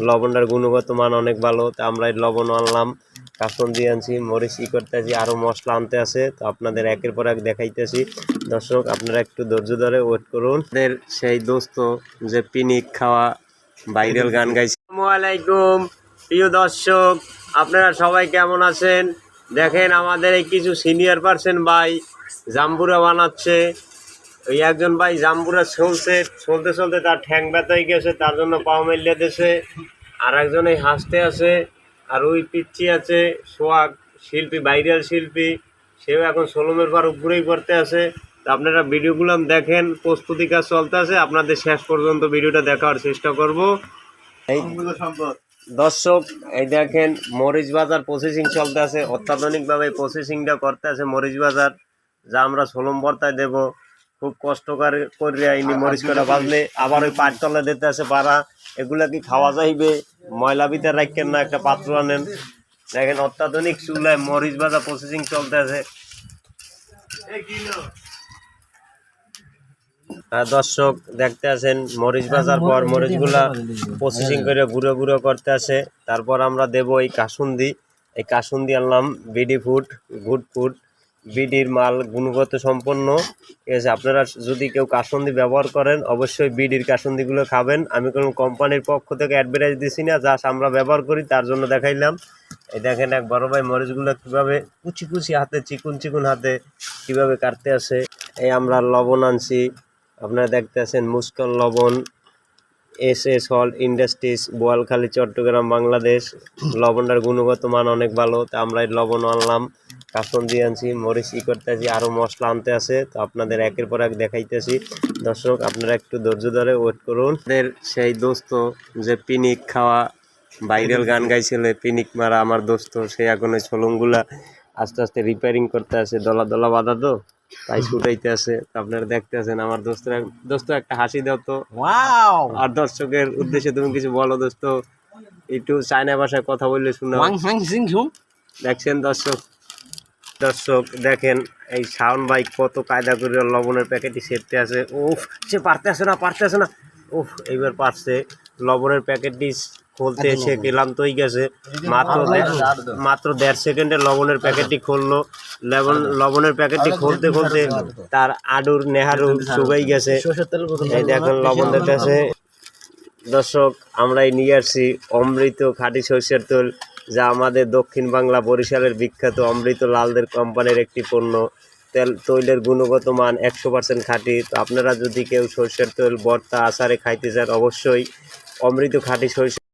লবণটার গুণগত মান অনেক ভালো। তো আমরা এই লবণ আনলাম, কাসন দিয়ে আনছি, মরিচ করতে আছি, আরও মশলা আনতে আছে। তো আপনাদের একের পর এক দেখাইতেছি। দর্শক আপনারা একটু ধৈর্য ধরে ওয়েট করুন। সেই দোস্ত যে পিনিক খাওয়া ভাইরাল গান গাইছে। আসসালামু আলাইকুম প্রিয় দর্শক, আপনারা সবাই কেমন আছেন? দেখেন আমাদের এই কিছু সিনিয়র পার্সন ভাই জাম্বুরা বানাচ্ছে। ওই একজন ভাই জাম্বুরা চলতে চলতে তার ঠ্যাং ব্যথা হয়ে গেছে, তার জন্য পাও মেলিয়ে দিয়েছে। আর একজন এই হাসতে আছে, আর ওই পিচ্ছি আছে সোহাগ শিল্পী, ভাইরাল শিল্পী, সেও এখন সোলমের পর উপরেই করতে আছে। তো আপনারা ভিডিওগুলো দেখেন, প্রস্তুতি কাজ চলতে আছে, আপনাদের শেষ পর্যন্ত ভিডিওটা দেখার চেষ্টা করব। এই দর্শক এই দেখেন মরিচ বাজার প্রসেসিং চলতে আছে, অত্যাধুনিকভাবে প্রসেসিংটা করতে আছে মরিচ বাজার, যা আমরা সোলম ভর্তায় দেব। খুব কষ্ট করে ইনি মরিচ করে বাজলে আবার ওই পাটতলা দিতে আছে পাড়া। এগুলা কি খাওয়া যাইবে? ময়লা ভিতরে রাখেন না, একটা পাত্র আনেন। দেখেন অত্যাধুনিক চুলায় মরিচ ভাজা প্রসেসিং চলতে আছে। দর্শক দেখতে আছেন মরিচ ভাজার পর মরিচগুলা প্রসেসিং করে গুঁড়ো গুঁড়ো করতে আছে। তারপর আমরা দেব এই কাসুন্দি। এই কাসুন্দি আনলাম বিডি ফুড, গুড ফুড, বিডির মাল, গুণগত সম্পন্ন। ঠিক আছে, আপনারা যদি কেউ কাসুন্দি ব্যবহার করেন অবশ্যই বিডির কাসুন্দিগুলো খাবেন। আমি কোনো কোম্পানির পক্ষ থেকে অ্যাডভার্টাইজ দিছি না, জাস্ট আমরা ব্যবহার করি তার জন্য দেখাইলাম। এই দেখেন এক বড় ভাই মরিচগুলো কীভাবে কুচি কুচি হাতে, চিকুন চিকুন হাতে কীভাবে কাটতে আছে। এই আমরা লবণ আনছি, আপনারা দেখতে আছেন মুস্কান লবণ, S halt industries, Boalkhali, Chittagong, Bangladesh. লবণটার গুণগত মান অনেক ভালো। তো আমরা এই লবণ আনলাম, কাসন দিয়ে আনছি, মরিচ করতে আছি, আরও মশলা আনতে আছে। তো আপনাদের একের পর এক দেখাইতেছি। দর্শক আপনারা একটু ধৈর্য ধরে ওয়েট করুন। সেই দোস্ত যে পিনিক খাওয়া ভাইরাল গান গাইছিল, পিনিক মারা আমার দোস্ত, সে এখন ওই সোলংগুলা আস্তে আস্তে রিপেয়ারিং করতে আছে। দলা দলা বাঁধা তো, তাই ছুটাইতে আছে। আপনারা দেখতে আছেন আমার দোস্ত একটা হাসি দাও তো। আর দর্শকের উদ্দেশ্যে তুমি কিছু বলো দোস্ত, একটু চায়না ভাষায় কথা বললে শোনা। দেখছেন দর্শক দেখেন এই শাওন ভাই কত কায়দা করে লবণের প্যাকেটটি সেরতে আছে। উফ, সে পারতে আসে না। উফ, এইবার পারছে। লবণের প্যাকেটটি খুলতে এসে ক্লান্ত হয়ে গেছে। মাত্র 1.5 সেকেন্ডে লবণের প্যাকেটটি খুললো। লবণের প্যাকেটটি খুলতে তার আডুর নেহারু শুকাই গেছে। এই দেখেন লবণ দিতেছে। দর্শক আমরা নিয়ে আসছি অমৃত খাঁটি সরষের তেল, যা আমাদের দক্ষিণ বাংলা বরিশালের বিখ্যাত অমৃত লালদের কোম্পানির একটি পণ্য। তৈলের গুণগত মান 100% খাঁটি। তো আপনারা যদি কেউ সরষের তেল ভর্তা, আচারে খাইতে চান অবশ্যই অমৃত খাঁটি সরষের